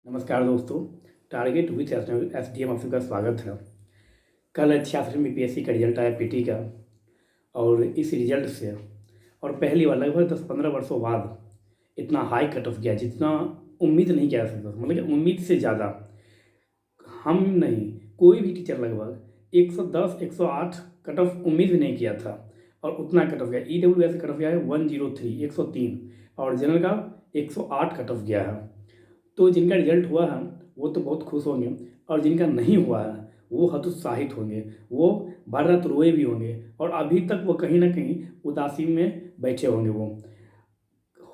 नमस्कार दोस्तों। Target with SDM office का स्वागत है। कल 86 बीपीएससी का रिजल्ट आया पीटी का। और इस रिजल्ट से और पहली बार लगभग 10-15 वर्षों बाद इतना हाई कट ऑफ गया जितना उम्मीद नहीं किया जा सकता, मतलब कि उम्मीद से ज़्यादा। हम नहीं, कोई भी टीचर लगभग 110 108 कट ऑफ उम्मीद भी नहीं किया था और उतना कट ऑफ गया। ईडब्ल्यूएस कट ऑफ गया है 103 103 और जनरल का 108 कट ऑफ गया है। तो जिनका रिजल्ट हुआ है वो तो बहुत खुश होंगे और जिनका नहीं हुआ है वो हतोत्साहित होंगे, वो भर रात रोए भी होंगे और अभी तक वो कहीं ना कहीं उदासी में बैठे होंगे। वो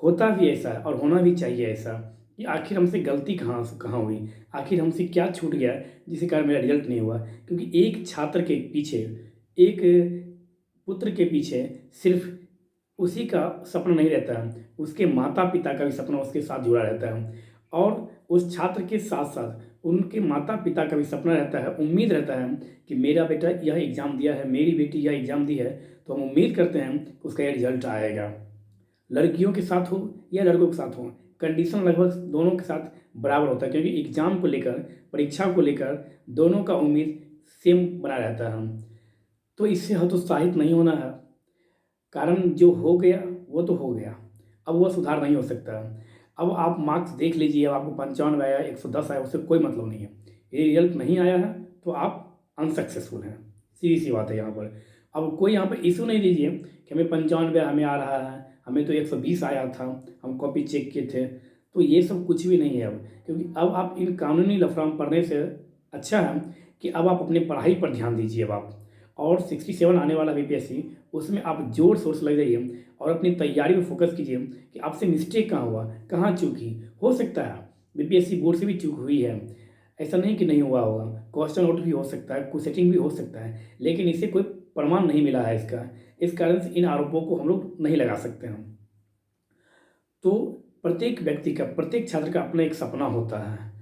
होता भी ऐसा है और होना भी चाहिए ऐसा कि आखिर हमसे गलती कहाँ कहाँ हुई, आखिर हमसे क्या छूट गया जिसके कारण मेरा रिजल्ट नहीं हुआ। क्योंकि एक छात्र के पीछे, एक पुत्र के पीछे सिर्फ उसी का सपना नहीं रहता है, उसके माता पिता का भी सपना उसके साथ जुड़ा रहता है। और उस छात्र के साथ साथ उनके माता पिता का भी सपना रहता है, उम्मीद रहता है कि मेरा बेटा यह एग्ज़ाम दिया है, मेरी बेटी यह एग्ज़ाम दी है, तो हम उम्मीद करते हैं कि उसका यह रिजल्ट आएगा। लड़कियों के साथ हो या लड़कों के साथ हो, कंडीशन लगभग दोनों के साथ बराबर होता है, क्योंकि एग्ज़ाम को लेकर, परीक्षा को लेकर दोनों का उम्मीद सेम बना रहता है। तो इससे हतोत्साहित नहीं होना है। कारण जो हो गया वो तो हो गया, अब वह सुधार नहीं हो सकता। अब आप मार्क्स देख लीजिए, अब आपको 95 आया, 110 आया, उससे कोई मतलब नहीं है। ये रिजल्ट नहीं आया है तो आप अनसक्सेसफुल हैं, सीधी सी बात है यहाँ पर। अब कोई यहाँ पर इशू नहीं लीजिए कि हमें 95 हमें आ रहा है, हमें तो 120 आया था, हम कॉपी चेक किए थे। तो ये सब कुछ भी नहीं है अब, क्योंकि अब आप इन कानूनी लफड़ा में पढ़ने से अच्छा है कि अब आप अपनी पढ़ाई पर ध्यान दीजिए। अब आप और 67 आने वाला बीपीएससी, उसमें आप जोर शोर से लग जाइए और अपनी तैयारी में फोकस कीजिए कि आपसे मिस्टेक कहाँ हुआ, कहाँ चूकी। हो सकता है बीपीएससी बोर्ड से भी चूक हुई है, ऐसा नहीं कि नहीं हुआ होगा, क्वेश्चन आउट भी हो सकता है, कुछ सेटिंग भी हो सकता है, लेकिन इससे कोई प्रमाण नहीं मिला है इसका। इस कारण से इन आरोपों को हम लोग नहीं लगा सकते हैं। तो प्रत्येक व्यक्ति का, प्रत्येक छात्र का अपना एक सपना होता है।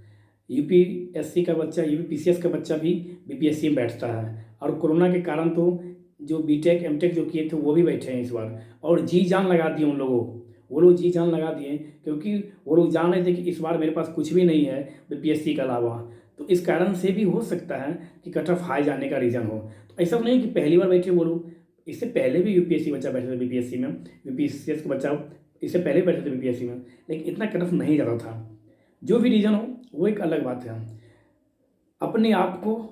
यूपीएससी का बच्चा, यूपीपीसीएस का बच्चा भी बीपीएससी में बैठता है और कोरोना के कारण तो जो बीटेक एमटेक जो किए थे वो भी बैठे हैं इस बार, और जी जान लगा दिए उन लोगों को। वो लोग जी जान लगा दिए क्योंकि वो लोग जान रहे थे कि इस बार मेरे पास कुछ भी नहीं है बीपीएससी के अलावा। तो इस कारण से भी हो सकता है कि कट ऑफ हाई जाने का रीज़न हो। तो ऐसा नहीं कि पहली बार बैठे वो लोग, इससे पहले भी यूपीएससी बच्चा बैठे थे बीपीएससी में, यूपीसीएस का बच्चा इससे पहले बैठे थे बीपीएससी में, लेकिन इतना कट ऑफ नहीं जाता था। जो भी रीज़न हो वो एक अलग बात है। अपने आप को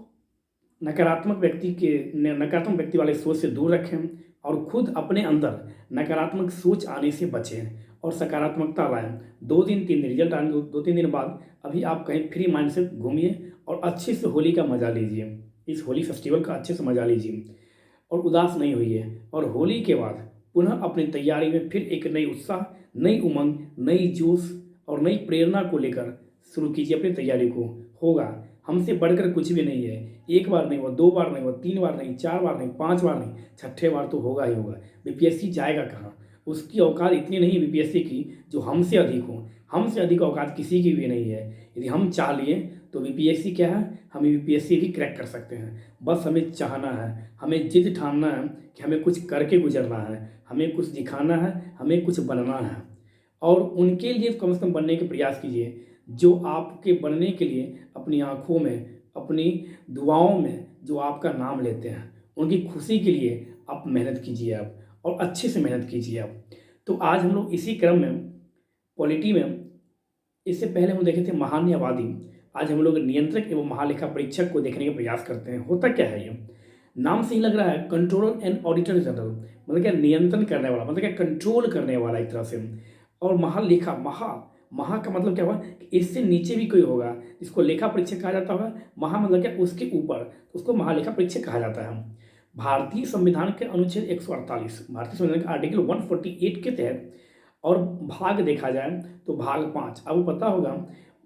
नकारात्मक व्यक्ति वाले सोच से दूर रखें और खुद अपने अंदर नकारात्मक सोच आने से बचें और सकारात्मकता लाएं। 2 दिन 3 दिन रिजल्ट आने, 2-3 दिन बाद अभी आप कहीं फ्री माइंड से घूमिए और अच्छे से होली का मज़ा लीजिए, इस होली फेस्टिवल का अच्छे से मज़ा लीजिए और उदास नहीं होइए। और होली के बाद पुनः अपनी तैयारी में फिर एक नई उत्साह, नई उमंग, नई जोश और नई प्रेरणा को लेकर शुरू कीजिए अपनी तैयारी को। होगा, हमसे बढ़कर कुछ भी नहीं है। एक बार नहीं हुआ, 2 बार नहीं हुआ, 3 बार नहीं, 4 बार नहीं, 5 बार नहीं, छठे बार तो होगा ही होगा। बीपीएससी जाएगा कहाँ? उसकी औकात इतनी नहीं बीपीएससी की जो हमसे अधिक हो। हमसे अधिक औकात किसी की भी नहीं है। यदि हम चाह लिए तो बीपीएससी क्या है, हम यूपीएससी भी क्रैक कर सकते हैं। बस हमें चाहना है, हमें जिद ठानना है कि हमें कुछ करके गुजरना है, हमें कुछ दिखाना है, हमें कुछ बनना है। और उनके लिए कम से कम बनने के प्रयास कीजिए जो आपके बनने के लिए अपनी आँखों में, अपनी दुआओं में जो आपका नाम लेते हैं। उनकी खुशी के लिए आप मेहनत कीजिए आप, और अच्छे से मेहनत कीजिए आप। तो आज हम लोग इसी क्रम में पॉलिटी में, इससे पहले हम देखे थे महान्यायवादी, आज हम लोग नियंत्रक एवं महालेखा परीक्षक को देखने का प्रयास करते हैं। होता क्या है ये? नाम से ही लग रहा है कंट्रोलर एंड ऑडिटर जनरल, मतलब क्या नियंत्रण करने वाला, मतलब क्या कंट्रोल करने वाला एक तरह से। और महालेखा, महा का मतलब क्या हुआ कि इससे नीचे भी कोई होगा जिसको लेखा परीक्षक कहा जाता होगा। महा मतलब क्या, उसके ऊपर, उसको महालेखा परीक्षक कहा जाता है। भारतीय संविधान के अनुच्छेद 148, भारतीय संविधान के आर्टिकल 148 के तहत, और भाग देखा जाए तो भाग 5, आपको पता होगा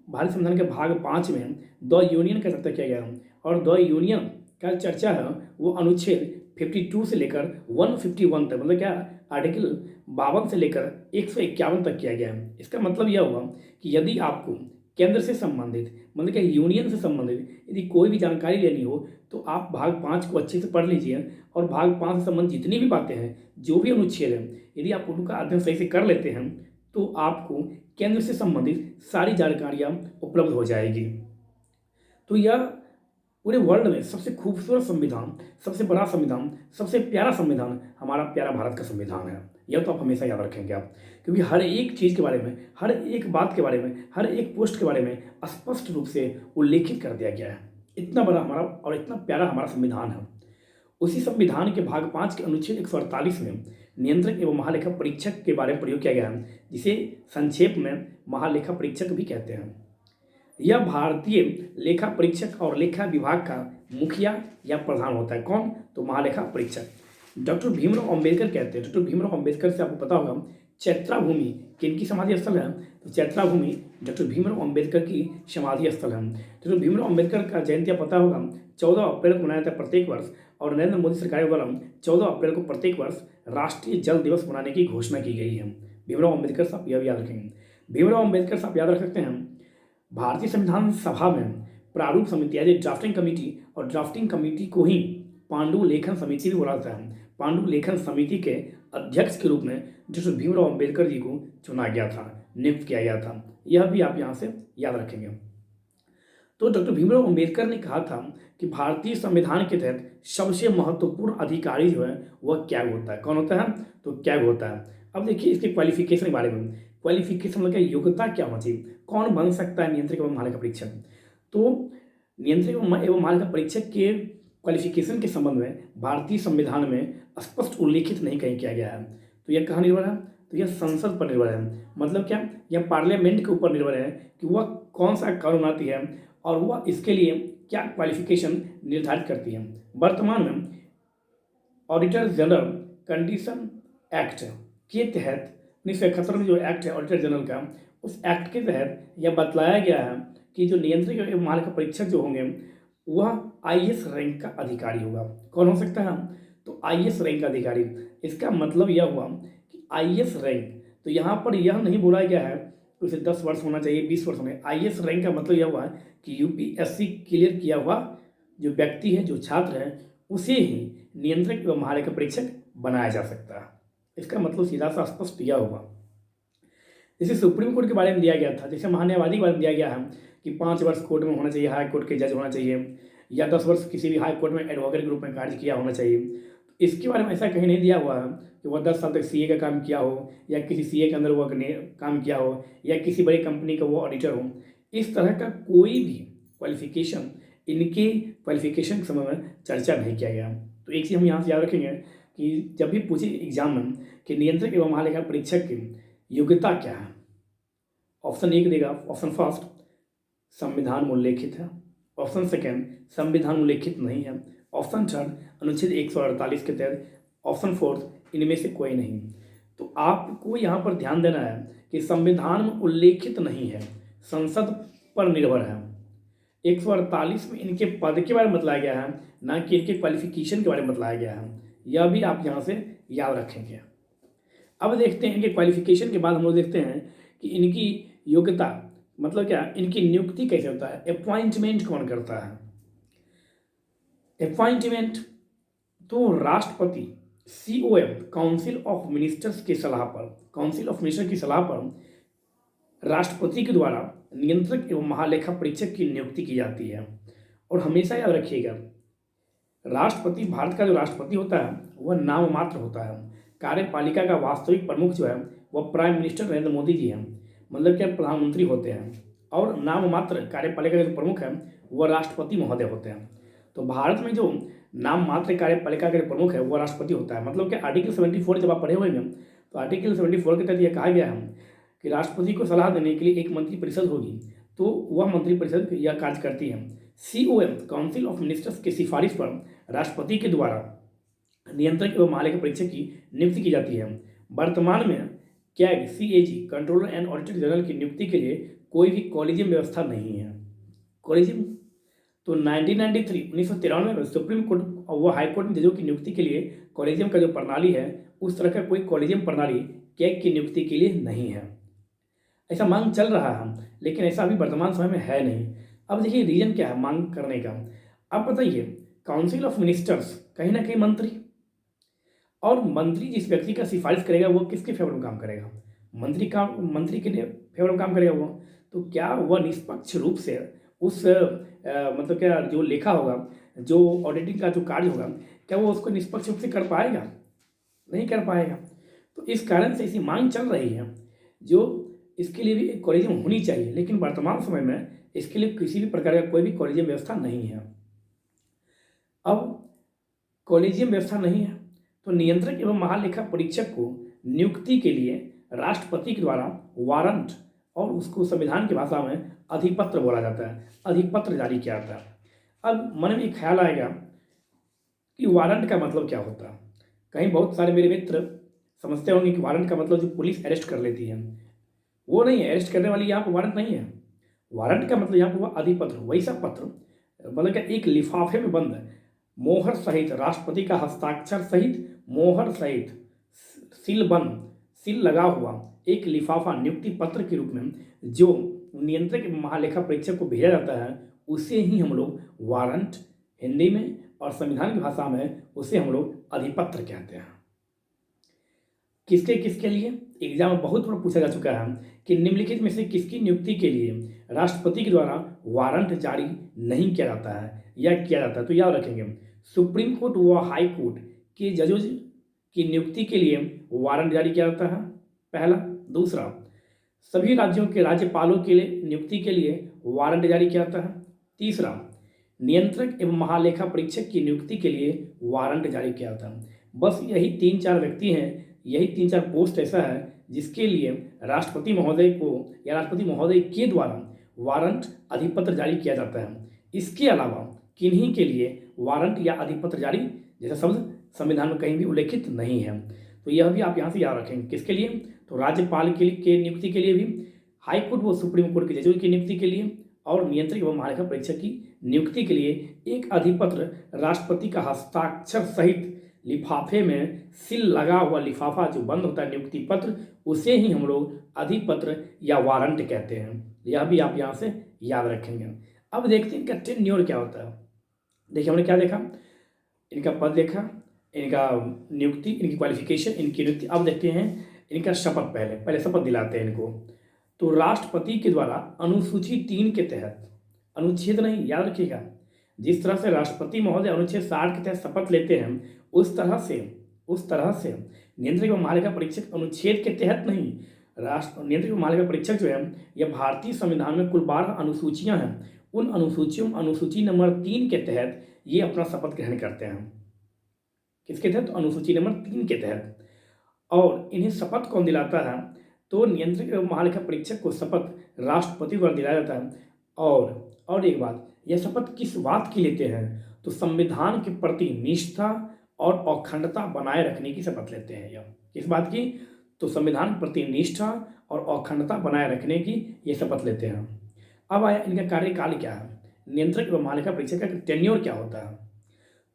भारतीय संविधान के भाग 5 में द यूनियन का चर्चा किया गया है। और द यूनियन का चर्चा है वो अनुच्छेद 52 से लेकर 151 तक, मतलब क्या, आर्टिकल 52 से लेकर 151 तक किया गया है। इसका मतलब यह हुआ कि यदि आपको केंद्र से संबंधित, मतलब क्या यूनियन से संबंधित यदि कोई भी जानकारी लेनी हो तो आप भाग 5 को अच्छे से पढ़ लीजिए। और भाग 5 से संबंधित जितनी भी बातें हैं, जो भी अनुच्छेद हैं, यदि आप उनका अध्ययन सही से कर लेते हैं तो आपको केंद्र से संबंधित सारी जानकारियाँ उपलब्ध हो जाएगी। तो यह पूरे वर्ल्ड में सबसे खूबसूरत संविधान, सबसे बड़ा संविधान, सबसे प्यारा संविधान हमारा प्यारा भारत का संविधान है। यह तो आप हमेशा याद रखेंगे आप, क्योंकि हर एक चीज़ के बारे में, हर एक बात के बारे में, हर एक पोस्ट के बारे में स्पष्ट रूप से उल्लेखित कर दिया गया है। इतना बड़ा हमारा और इतना प्यारा हमारा संविधान है। उसी संविधान के भाग 5 के अनुच्छेद 148 में नियंत्रक एवं महालेखा परीक्षक के बारे में प्रयोग किया गया है, जिसे संक्षेप में महालेखा परीक्षक भी कहते हैं। यह भारतीय लेखा परीक्षक और लेखा विभाग का मुखिया या प्रधान होता है। कौन? तो महालेखा परीक्षक। डॉक्टर भीमराव अंबेडकर कहते हैं, डॉक्टर भीमराव अंबेडकर से आपको पता होगा चैत्रा भूमि किनकी समाधि स्थल है? तो चैत्रा भूमि डॉक्टर भीमराव अंबेडकर की समाधि स्थल है। डॉक्टर भीमराव अंबेडकर का जयंती पता होगा 14 अप्रैल को मनाया जाता है प्रत्येक वर्ष, और नरेंद्र मोदी सरकार द्वारा 14 अप्रैल को प्रत्येक वर्ष राष्ट्रीय जल दिवस मनाने की घोषणा की गई है। भीमराव अंबेडकर साहब यह भी याद रखेंगे। भीमराव अंबेडकर साहब याद रख सकते हैं भारतीय संविधान सभा में प्रारूप समिति यानी ड्राफ्टिंग कमेटी, और ड्राफ्टिंग कमेटी को ही पांडुलेखन समिति भी बोला जाता है। पांडुलेखन समिति के अध्यक्ष के रूप में डॉक्टर भीमराव अंबेडकर जी को चुना गया था, नियुक्त किया गया था। यह भी आप यहाँ से याद रखेंगे। तो डॉक्टर भीमराव अंबेडकर ने कहा था कि भारतीय संविधान के तहत सबसे महत्वपूर्ण अधिकारी जो है वह कैग होता है। कौन होता है? तो कैग होता है। अब देखिए इसके क्वालिफिकेशन के बारे में। क्वालिफिकेशन मतलब योग्यता क्या होना चाहिए, कौन बन सकता है नियंत्रक एवं महालेखा परीक्षक। तो नियंत्रक एवं महालेखा परीक्षक के क्वालिफिकेशन के संबंध में भारतीय संविधान में स्पष्ट उल्लेखित नहीं कहीं किया गया है। तो यह कहाँ निर्भर है? तो यह संसद पर निर्भर है। मतलब क्या? यह पार्लियामेंट के ऊपर निर्भर है कि वह कौन सा कानून बनाती है और वह इसके लिए क्या क्वालिफिकेशन निर्धारित करती है। वर्तमान में ऑडिटर जनरल कंडीशन एक्ट के तहत 1971 में जो एक्ट है ऑडिटर जनरल का, उस एक्ट के तहत यह बतलाया गया है कि जो नियंत्रक एवं महालेखा परीक्षक जो होंगे वह आईएएस रैंक का अधिकारी होगा। कौन हो सकता है? तो आईएएस रैंक का अधिकारी। इसका मतलब यह हुआ कि आईएएस रैंक, तो यहाँ पर यह नहीं बोला गया है तो उसे 10 वर्ष होना चाहिए, 20 वर्ष होने। आईएएस रैंक का मतलब यह हुआ कि यूपीएससी क्लियर किया हुआ जो व्यक्ति है, जो छात्र है, उसे ही नियंत्रक एवं महालेखा परीक्षक बनाया जा सकता है। इसका मतलब सीधा सा स्पष्ट यह होगा। जैसे सुप्रीम कोर्ट के बारे में दिया गया था, जैसे महान्यायवादी के बारे में दिया गया है कि 5 वर्ष कोर्ट में होना चाहिए, हाई कोर्ट के जज होना चाहिए, या 10 वर्ष किसी भी हाई कोर्ट में एडवोकेट के रूप में कार्य किया होना चाहिए। इसके बारे में ऐसा कहीं नहीं दिया हुआ है कि वह 10 साल तक सीए का काम किया हो, या किसी सीए के अंदर वह काम किया हो, या किसी बड़ी कंपनी का वो ऑडिटर हो। इस तरह का कोई भी क्वालिफिकेशन इनके क्वालिफिकेशन के समय में चर्चा नहीं किया गया। तो एक चीज़ हम यहाँ से याद रखेंगे कि जब भी पूछे एग्जाम में कि नियंत्रक एवं महालेखा परीक्षक की योग्यता क्या है, ऑप्शन 1 देगा, ऑप्शन फर्स्ट संविधान में उल्लेखित है, ऑप्शन सेकेंड संविधान में उल्लेखित नहीं है, ऑप्शन थर्ड अनुच्छेद 148 के तहत, ऑप्शन फोर्थ इनमें से कोई नहीं। तो आपको यहाँ पर ध्यान देना है कि संविधान में उल्लेखित नहीं है, संसद पर निर्भर है। 148 में इनके पद के बारे में बतलाया गया है, ना कि इनके क्वालिफिकेशन के बारे में बतलाया गया है। यह भी आप यहाँ से याद रखेंगे। अब देखते हैं इनके क्वालिफिकेशन के बाद हम लोग देखते हैं कि इनकी योग्यता मतलब क्या, इनकी नियुक्ति कैसे होता है, अपॉइंटमेंट कौन करता है। अपॉइंटमेंट तो राष्ट्रपति COM काउंसिल ऑफ मिनिस्टर्स की सलाह पर, काउंसिल ऑफ मिनिस्टर की सलाह पर राष्ट्रपति के द्वारा नियंत्रक एवं महालेखा परीक्षक की नियुक्ति की जाती है। और हमेशा याद रखिएगा राष्ट्रपति, भारत का जो राष्ट्रपति होता है वह नाम मात्र होता है। कार्यपालिका का वास्तविक प्रमुख जो है वह प्राइम मिनिस्टर नरेंद्र मोदी जी हैं, मतलब क्या प्रधानमंत्री होते हैं, और नाम मात्र कार्यपालिका के जो प्रमुख हैं वह राष्ट्रपति महोदय होते हैं। तो भारत में जो नाम मात्र कार्यपालिका के प्रमुख है वह राष्ट्रपति होता है। मतलब क्या आर्टिकल 74 जब आप पढ़े हुए हैं तो आर्टिकल 74 के तहत यह कहा गया है कि राष्ट्रपति को सलाह देने के लिए एक मंत्रिपरिषद होगी, तो वह मंत्रिपरिषद यह कार्य करती है। COM काउंसिल ऑफ मिनिस्टर्स की सिफारिश पर राष्ट्रपति के द्वारा नियंत्रक एवं महालेखा परीक्षक की नियुक्ति की जाती है। वर्तमान में CAG CAG controller and auditor general की नियुक्ति के लिए कोई भी कॉलेजियम व्यवस्था नहीं है। कॉलेजियम तो 1993 में सुप्रीम कोर्ट और वो हाई कोर्ट जजों की नियुक्ति के लिए कॉलेजियम का जो प्रणाली है उस तरह का कोई कॉलेजियम प्रणाली कैग की नियुक्ति के लिए नहीं है। ऐसा मांग चल रहा है लेकिन ऐसा अभी वर्तमान समय में है नहीं। अब देखिए रीजन क्या है मांग करने का। अब बताइए काउंसिल ऑफ मिनिस्टर्स कहीं ना कहीं मंत्री, और मंत्री जिस व्यक्ति का सिफारिश करेगा वो किसके फेवर में काम करेगा, मंत्री के लिए फेवर में काम करेगा वो, तो क्या वह निष्पक्ष रूप से उस मतलब क्या जो लेखा होगा, जो ऑडिटिंग का जो कार्य होगा, क्या वो उसको निष्पक्ष रूप से कर पाएगा? नहीं कर पाएगा। तो इस कारण से ऐसी मांग चल रही है, जो इसके लिए भी एक कॉलेजियम होनी चाहिए, लेकिन वर्तमान समय में इसके लिए किसी भी प्रकार का कोई भी कॉलेजियम व्यवस्था नहीं है। अब कॉलेजियम व्यवस्था नहीं है, तो नियंत्रक एवं महालेखा परीक्षक को नियुक्ति के लिए राष्ट्रपति के द्वारा वारंट, और उसको संविधान की भाषा में अधिपत्र बोला जाता है, अधिपत्र जारी किया जाता है। अब मन में ख्याल आएगा कि वारंट का मतलब क्या होता है। कहीं बहुत सारे मेरे मित्र समझते होंगे कि वारंट का मतलब जो पुलिस अरेस्ट कर लेती है, वो नहीं है। अरेस्ट करने वाली यहाँ पर वारंट नहीं है। वारंट का मतलब यहाँ पर वह अधिपत्र, वैसा पत्र, मतलब क्या एक लिफाफे में बंद मोहर सहित, राष्ट्रपति का हस्ताक्षर सहित, मोहर सहित, सील लगा हुआ एक लिफाफा नियुक्ति पत्र के रूप में जो नियंत्रक महालेखा परीक्षक को भेजा जाता है, उसे ही हम लोग वारंट हिंदी में, और संविधान की भाषा में उसे हम लोग अधिपत्र कहते हैं। किसके किसके लिए एग्जाम में बहुत बार पूछा जा चुका है कि निम्नलिखित में से किसकी नियुक्ति के लिए राष्ट्रपति के द्वारा वारंट जारी नहीं किया जाता है या किया जाता है, तो याद रखेंगे सुप्रीम कोर्ट व हाई कोर्ट के जजों की नियुक्ति के लिए वारंट जारी किया जाता है, पहला। दूसरा, सभी राज्यों के राज्यपालों के लिए नियुक्ति के लिए वारंट जारी किया जाता है। तीसरा, नियंत्रक एवं महालेखा परीक्षक की नियुक्ति के लिए वारंट जारी किया जाता है। बस यही 3-4 व्यक्ति हैं, यही 3-4 पोस्ट ऐसा है जिसके लिए राष्ट्रपति महोदय को या राष्ट्रपति महोदय के द्वारा वारंट अधिपत्र जारी किया जाता है। इसके अलावा किन्हीं के लिए वारंट या अधिपत्र जारी जैसा शब्द संविधान में कहीं भी उल्लेखित नहीं है। तो यह भी आप यहाँ से याद रखेंगे। किसके लिए? तो राज्यपाल के नियुक्ति के लिए भी, हाई कोर्ट व सुप्रीम कोर्ट के जजों की नियुक्ति के लिए, और नियंत्रक एवं महालेखा परीक्षक की नियुक्ति के लिए एक अधिपत्र राष्ट्रपति का हस्ताक्षर सहित लिफाफे में सील लगा हुआ लिफाफा जो बंद होता है नियुक्ति पत्र, उसे ही हम लोग अधिपत्र या वारंट कहते हैं। यह भी आप यहाँ से याद रखेंगे। अब देखते हैं इनका टेन्योर क्या होता है। देखिए हमने क्या देखा, इनका पद देखा, इनका नियुक्ति, इनकी क्वालिफिकेशन, इनकी नियुक्ति। अब देखते हैं इनका शपथ। पहले शपथ दिलाते हैं इनको। तो राष्ट्रपति के द्वारा अनुसूची 3 के तहत, अनुच्छेद नहीं, याद रखिएगा, जिस तरह से राष्ट्रपति महोदय अनुच्छेद 60 के तहत शपथ लेते हैं, उस तरह से नियंत्रक एवं महालेखा परीक्षक अनुच्छेद के तहत नहीं, नियंत्रक एवं महालेखा परीक्षक जो है यह भारतीय संविधान में कुल 12 अनुसूचियां हैं, उन अनुसूचियों अनुसूची नंबर 3 के तहत ये अपना शपथ ग्रहण करते हैं। किसके तहत? अनुसूची नंबर 3 के तहत। और इन्हें शपथ कौन दिलाता है? तो नियंत्रक एवं महालेखा परीक्षक को शपथ राष्ट्रपति द्वारा दिलाया जाता है। और एक बात, यह शपथ किस बात की लेते हैं? तो संविधान के प्रति निष्ठा और अखंडता बनाए रखने की शपथ लेते हैं। यह किस बात की? तो संविधान के प्रति निष्ठा और अखंडता बनाए रखने की ये शपथ लेते हैं। अब आया इनका कार्यकाल क्या है। नियंत्रक एवं महालेखा परीक्षक का टेन्योर क्या होता है?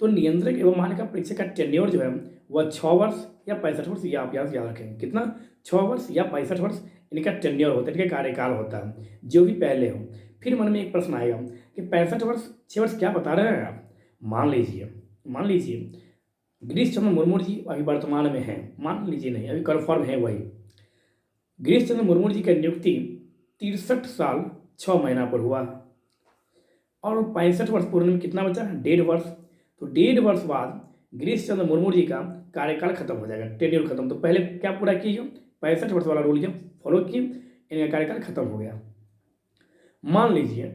तो नियंत्रक एवं महालेखा परीक्षक का टेन्योर जो है वह 6 वर्ष या 65 वर्ष, या आप याद रखेंगे कितना, 6 वर्ष या 65 वर्ष इनका टेन्योर होता है, इनका कार्यकाल होता है, जो भी पहले हो। फिर मन में एक प्रश्न आएगा कि 65 वर्ष 6 वर्ष क्या बता रहे हैं आप? मान लीजिए गिरीश चंद्र मुर्मू जी अभी वर्तमान में हैं, मान लीजिए नहीं, अभी कन्फर्म है वही। गिरीश चंद्र मुर्मू जी का नियुक्ति 63 साल 6 महीना पर हुआ, और 65 वर्ष पूर्ण में कितना बचा? 1.5 वर्ष। तो 1.5 वर्ष बाद गिरीश चंद्र मुर्मू जी का कार्यकाल खत्म हो जाएगा, टेन्योर खत्म। तो पहले क्या पूरा किए? 65 वर्ष वाला रूल जब फॉलो किए, इनका कार्यकाल खत्म हो गया। मान लीजिए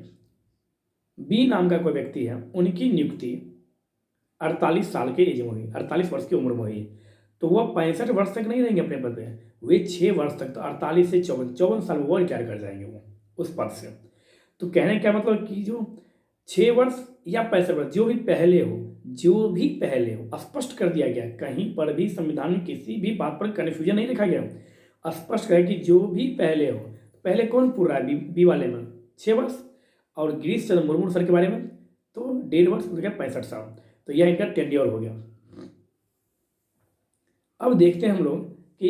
बी नाम का कोई व्यक्ति है, उनकी नियुक्ति 48 साल के एज में हुई, 48 वर्ष की उम्र में हुई, तो वह 65 वर्ष तक नहीं रहेंगे अपने पद पे, वे 6 वर्ष तक, तो 48 से 54 साल वो रिटायर कर जाएंगे वो उस पद से। तो कहने का मतलब कि जो 6 वर्ष या 65 वर्ष जो भी पहले हो, स्पष्ट कर दिया गया, कहीं पर भी संविधान में किसी भी बात पर कन्फ्यूजन नहीं रखा गया। स्पष्ट है कि जो भी पहले हो, पहले कौन पूरा है? बी वाले में 6 वर्ष, और गिरीश चंद्र मुर्मू सर के बारे में तो 1.5 वर्ष, 65 साल। तो यह इनका टेन्योर हो गया। अब देखते हैं हम लोग कि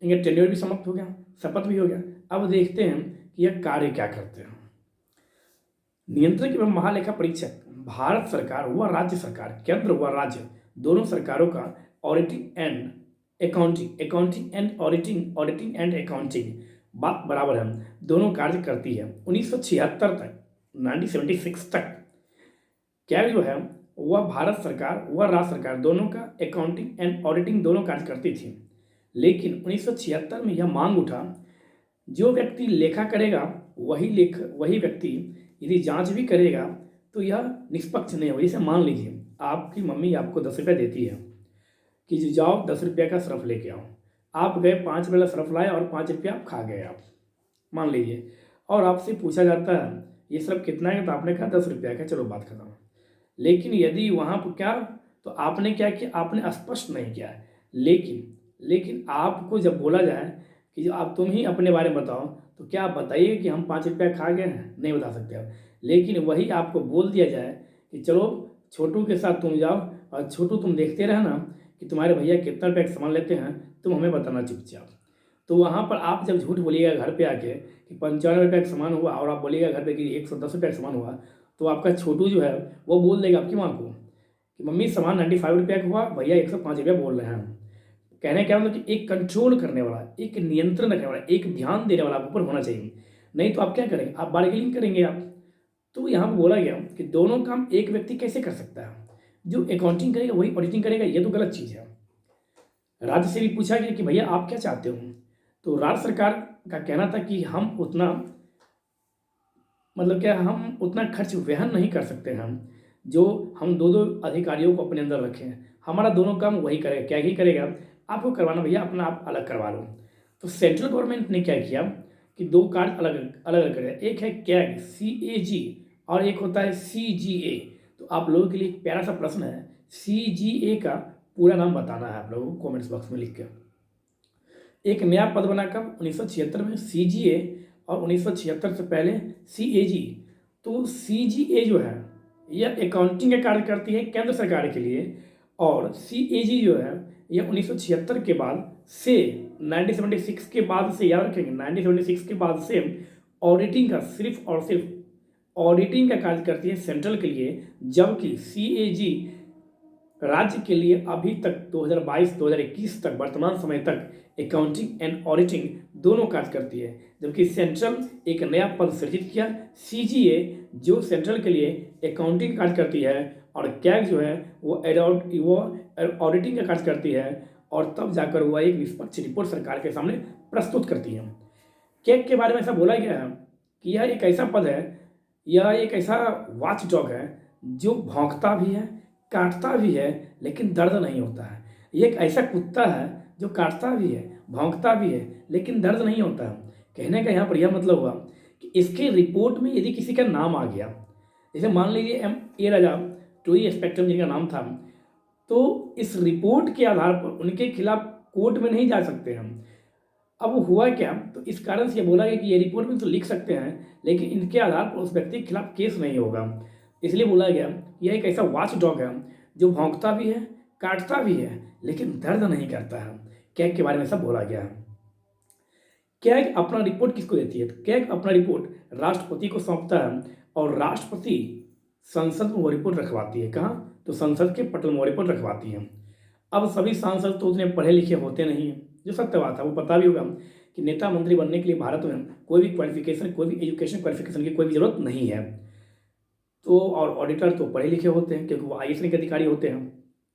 इनका टेन्योर भी समाप्त हो गया, शपथ भी हो गया। अब देखते हैं कि यह कार्य क्या करते हैं। नियंत्रक एवं महालेखा परीक्षक भारत सरकार व राज्य सरकार, केंद्र व राज्य दोनों सरकारों का auditing and accounting and auditing and accounting बात बराबर है, दोनों कार्य करती है। 1976 तक 1976 तक क्या जो है वह भारत सरकार वह राज्य सरकार दोनों का अकाउंटिंग एंड ऑडिटिंग दोनों कार्य करती थी। लेकिन 1976 में यह मांग उठा, जो व्यक्ति लेखा करेगा वही व्यक्ति यदि जांच भी करेगा तो यह निष्पक्ष नहीं होगा। जैसे मान लीजिए आपकी मम्मी आपको 10 रुपये देती है कि जो जाओ 10 रुपये का सर्फ लेके आओ, आप गए 5 वाला सर्फ लाए और 5 रुपया आप खा गए आप, मान लीजिए, और आपसे पूछा जाता है ये सर्फ कितना है, तो आपने कहा 10 रुपया का, चलो बात खत्म। लेकिन यदि वहाँ पर क्या, तो आपने क्या किया, आपने स्पष्ट नहीं किया। लेकिन आपको जब बोला जाए कि जो आप तुम ही अपने बारे में बताओ, तो क्या आप बताइए कि हम 5 रुपया खा गए हैं, नहीं बता सकते आप। लेकिन वही आपको बोल दिया जाए कि चलो छोटू के साथ तुम जाओ और छोटू तुम देखते रहना कि तुम्हारे भैया कितना रुपये का सामान लेते हैं, तुम हमें बताना चुपचाप। तो वहाँ पर आप जब झूठ बोलिएगा घर पे आके कि 95 रुपये का सामान हुआ और आप बोलिएगा घर पे कि 110 रुपये का सामान हुआ, तो आपका छोटू जो है वो बोल देगा आपकी माँ को कि मम्मी सामान 95 रुपये का हुआ, भैया 105 रुपया बोल रहे हैं। कहने क्या मतलब कि एक कंट्रोल करने वाला, एक नियंत्रण रखने वाला, एक ध्यान देने वाला आप ऊपर होना चाहिए। नहीं तो आप क्या करेंगे, आप बार्गेनिंग करेंगे आप। तो यहाँ पर बोला गया कि दोनों काम एक व्यक्ति कैसे कर सकता है, जो अकाउंटिंग करेगा वही ऑडिटिंग करेगा, ये तो गलत चीज़ है। राज्य से भी पूछा गया कि भैया आप क्या चाहते हो, तो राज्य सरकार का कहना था कि हम उतना हम उतना खर्च वहन नहीं कर सकते हैं, जो हम दो अधिकारियों को अपने अंदर रखें, हमारा दोनों काम वही करेगा। क्या ही करेगा, आपको करवाना भैया अपना आप अलग करवा लो। तो सेंट्रल गवर्नमेंट ने क्या किया कि 2 कार्य अलग अलग करे, एक है कैग CAG और एक होता है CGA। तो आप लोगों के लिए एक प्यारा सा प्रश्न है, CGA का पूरा नाम बताना है आप लोगों को कमेंट्स बॉक्स में लिख के। एक नया पद बना कब, 1976 में CGA और 1976 से पहले CAG। तो CGA जो है यह अकाउंटिंग का कार्य करती है केंद्र सरकार के लिए, और CAG जो है यह 1976 के बाद से 1976 के बाद से, याद रखेंगे 1976 के बाद से ऑडिटिंग का सिर्फ और सिर्फ ऑडिटिंग का कार्य करती है सेंट्रल के लिए, जबकि CAG राज्य के लिए अभी तक 2022-2021 तक वर्तमान समय तक अकाउंटिंग एंड ऑडिटिंग दोनों कार्य करती है। जबकि सेंट्रल एक नया पद सृजित किया CGA, जो सेंट्रल के लिए अकाउंटिंग कार्य करती है, और कैग जो है वो ऑडिटिंग का कार्य करती है, और तब जाकर वह एक निष्पक्ष रिपोर्ट सरकार के सामने प्रस्तुत करती है। कैग के बारे में ऐसा बोला गया है कि यह एक ऐसा पद है, यह एक ऐसा वॉच डॉग है जो भौंकता भी है, काटता भी है, लेकिन दर्द नहीं होता है। ये एक ऐसा कुत्ता है जो काटता भी है, भौंकता भी है, लेकिन दर्द नहीं होता है। कहने का यहाँ पर यह मतलब हुआ कि इसके रिपोर्ट में यदि किसी का नाम आ गया, जैसे मान लीजिए A राजा टोई स्पेक्ट्रम जिनका नाम था, तो इस रिपोर्ट के आधार पर उनके खिलाफ कोर्ट में नहीं जा सकते हम। अब हुआ क्या, तो इस कारण से ये बोला गया कि ये रिपोर्ट में तो लिख सकते हैं, लेकिन इनके आधार पर उस व्यक्ति के खिलाफ केस नहीं होगा। इसलिए बोला गया यह एक ऐसा वॉच डॉग है जो भौंकता भी है, काटता भी है, लेकिन दर्द नहीं करता है। कैग के बारे में सब बोला गया है। कैग अपना रिपोर्ट किसको देती है, तो कैग अपना रिपोर्ट राष्ट्रपति को सौंपता है, और राष्ट्रपति संसद में वो रिपोर्ट रखवाती है। कहाँ, तो संसद के पटल में वो रिपोर्ट रखवाती है। अब सभी सांसद तो उतने पढ़े लिखे होते नहीं हैं, जो सत्य बात है, वो पता भी होगा कि नेता मंत्री बनने के लिए भारत में कोई भी क्वालिफिकेशन, कोई भी एजुकेशन क्वालिफिकेशन की कोई भी जरूरत नहीं है। तो और ऑडिटर तो पढ़े लिखे होते हैं, क्योंकि वो IAS के अधिकारी होते हैं।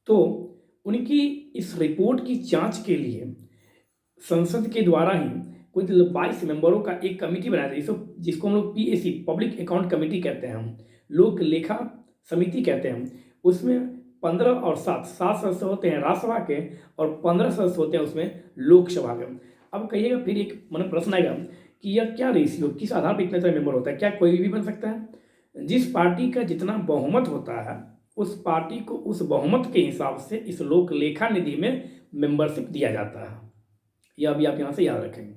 तो उनकी इस रिपोर्ट की जांच के लिए संसद के द्वारा ही कोई 22 मेंबरों का एक कमेटी बनाया था, जिसको हम लोग PAC पब्लिक अकाउंट कमेटी कहते हैं, हम लोक लेखा समिति कहते हैं। उसमें 15 और 7 सदस्य होते हैं राज्यसभा के, और 15 सदस्य होते हैं उसमें लोकसभा के। अब कहिएगा फिर एक मन प्रश्न आएगा कि यह क्या रेशियो, किस आधार पर इतने सारे मेंबर होता है, क्या कोई भी बन सकता है? जिस पार्टी का जितना बहुमत होता है, उस पार्टी को उस बहुमत के हिसाब से इस लोक लेखा निधि में मेंबरशिप दिया जाता है। यह भी आप यहाँ से याद रखेंगे।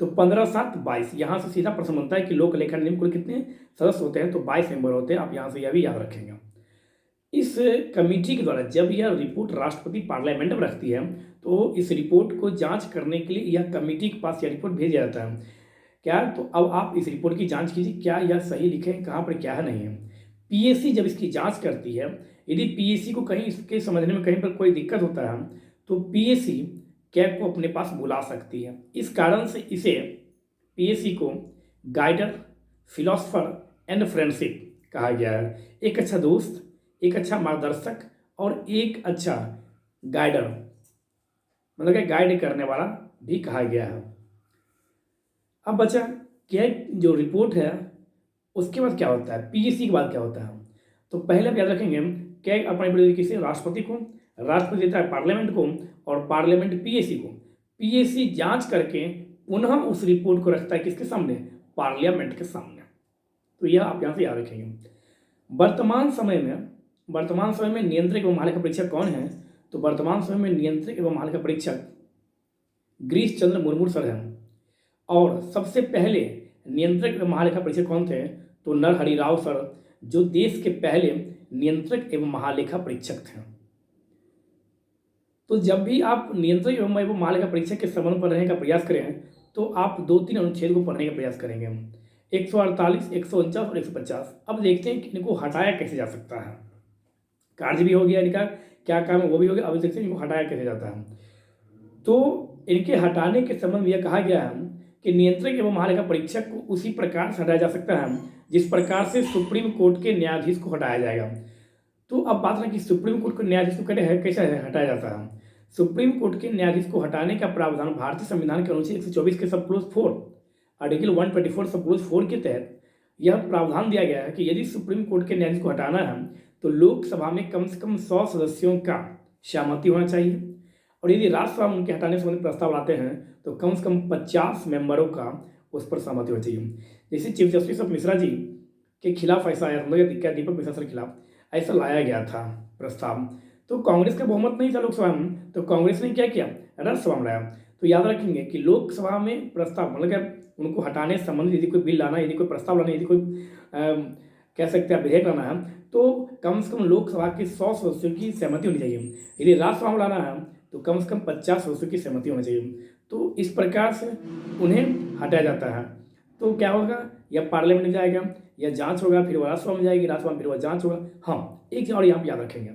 तो 15, 7, 22, यहाँ से सीधा प्रश्न बनता है कि लोक लेखा निधि में कुल कितने सदस्य होते हैं, तो 22 मेंबर होते हैं। आप यहाँ से यह भी याद रखेंगे। इस कमेटी के द्वारा जब यह रिपोर्ट राष्ट्रपति पार्लियामेंट में रखती है, तो इस रिपोर्ट को जांच करने के लिए यह कमेटी के पास यह रिपोर्ट भेजा जाता है। क्या, तो अब आप इस रिपोर्ट की जांच कीजिए, क्या यह सही लिखे, कहाँ पर क्या है, नहीं है। PAC जब इसकी जांच करती है, यदि PAC को कहीं इसके समझने में कहीं पर कोई दिक्कत होता है, तो पीएससी कैग को अपने पास बुला सकती है। इस कारण से इसे पीएससी को गाइडर, फिलोसफर एंड फ्रेंडशिप कहा गया है। एक अच्छा दोस्त, एक अच्छा मार्गदर्शक और एक अच्छा गाइडर, मतलब कि गाइड करने वाला भी कहा गया है। अब बचा क्या जो रिपोर्ट है उसके बाद क्या होता है, पीएससी के बाद क्या होता है। तो पहले आप याद रखेंगे क्या अपने बड़े किसी राष्ट्रपति को, राष्ट्रपति देता है पार्लियामेंट को और पार्लियामेंट पीएससी को। पीएससी जांच करके पुनः उस रिपोर्ट को रखता है किसके सामने, पार्लियामेंट के सामने। तो यह आप यहाँ से याद रखेंगे। वर्तमान समय में नियंत्रक एवं महालेखा परीक्षक कौन है, तो वर्तमान समय में नियंत्रक एवं महालेखा परीक्षक गिरीश चंद्र मुर्मू सर हैं। और सबसे पहले नियंत्रक एवं महालेखा परीक्षक कौन थे, तो नरहरि राव सर, जो देश के पहले नियंत्रक एवं महालेखा परीक्षक थे। तो जब भी आप नियंत्रक एवं महालेखा परीक्षक के संबंध पर रहने का प्रयास करें तो आप 2-3 अनुच्छेद को पढ़ने का प्रयास करेंगे, 148, 149 और 150। अब देखते हैं कि इनको हटाया कैसे जा सकता है। कार्य भी हो गया इनका, क्या काम है वो भी हो गया। अब देखते हैं इनको हटाया कैसे जाता है। तो इनके हटाने के संबंध में यह कहा गया है कि नियंत्रक एवं महालेखा परीक्षक को उसी प्रकार से हटाया जा सकता है जिस प्रकार से सुप्रीम कोर्ट के न्यायाधीश को हटाया जाएगा। तो अब बात है कि सुप्रीम कोर्ट के न्यायाधीश को कैसे हटाया जाता है। सुप्रीम कोर्ट के न्यायाधीश को हटाने का प्रावधान भारतीय संविधान के अनुच्छेद 124 के सब क्लोज 4, आर्टिकल 124 सब क्लोज 4 के तहत यह प्रावधान दिया गया है कि यदि सुप्रीम कोर्ट के न्यायाधीश को हटाना है तो लोकसभा में कम से कम 100 सदस्यों का सहमति होना चाहिए, और यदि राज्यसभा में उनके हटाने संबंधी प्रस्ताव लाते हैं तो कम से कम 50 मेंबरों का उस पर सहमति होनी चाहिए। जैसे chief justice of Mishra ji के खिलाफ ऐसा आया, दीपक मिश्रा सर के खिलाफ ऐसा लाया गया था प्रस्ताव, तो कांग्रेस का बहुमत नहीं था लोकसभा में, तो कांग्रेस ने क्या किया, राज्यसभा में लाया। तो याद रखेंगे कि लोकसभा में प्रस्ताव मतलब उनको हटाने संबंधित यदि कोई बिल लाना, यदि कोई प्रस्ताव लाना, यदि कोई कह सकते हैं विधेयक लाना है तो कम से कम लोकसभा के 100 सदस्यों की सहमति होनी चाहिए। यदि राज्यसभा में लाना है तो कम से कम 50 सदस्यों की सहमति होनी चाहिए। तो इस प्रकार से उन्हें हटाया जाता है। तो क्या होगा, या पार्लियामेंट में जाएगा या जांच होगा, फिर वो राज्यसभा में जाएगी, राज्यसभा में फिर वो जांच होगा। हाँ, एक चीज और यहाँ पे याद रखेंगे,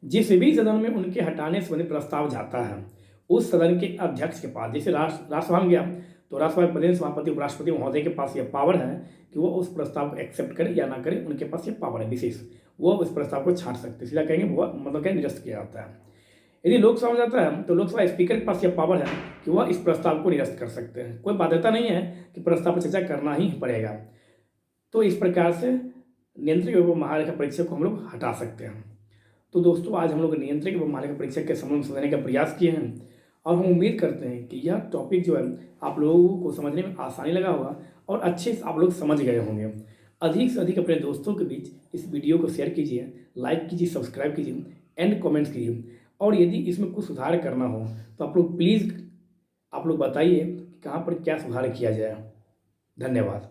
जिस भी सदन में उनके हटाने संबंधी प्रस्ताव जाता है उस सदन के अध्यक्ष के पास, जैसे राज्यसभा में गया तो राज्यसभा के प्रदेश सभापति उपराष्ट्रपति महोदय के पास यह पावर है कि वो उस प्रस्ताव को एक्सेप्ट करे या ना करे, उनके पास ये पावर है विशेष, वो उस प्रस्ताव को छांट सकते, सीधा कहेंगे वो मतलब क्या निरस्त किया जाता है। यदि लोकसभा में जाता है तो लोकसभा स्पीकर के पास यह पावर है कि वह इस प्रस्ताव को निरस्त कर सकते हैं, कोई बाध्यता नहीं है कि प्रस्ताव पर चर्चा करना ही पड़ेगा। तो इस प्रकार से नियंत्रक एवं महालेखा परीक्षक को हम लोग हटा सकते हैं। तो दोस्तों आज हम लोग नियंत्रक एवं महालेखा परीक्षक के संबंध समझने का प्रयास किए हैं, और हम उम्मीद करते हैं कि यह टॉपिक जो है आप लोगों को समझने में आसानी लगा होगा और अच्छे से आप लोग समझ गए होंगे। अधिक से अधिक अपने दोस्तों के बीच इस वीडियो को शेयर कीजिए, लाइक कीजिए, सब्सक्राइब कीजिए एंड कमेंट्स कीजिए। और यदि इसमें कुछ सुधार करना हो तो आप लोग प्लीज़ आप लोग बताइए कि कहाँ पर क्या सुधार किया जाए। धन्यवाद।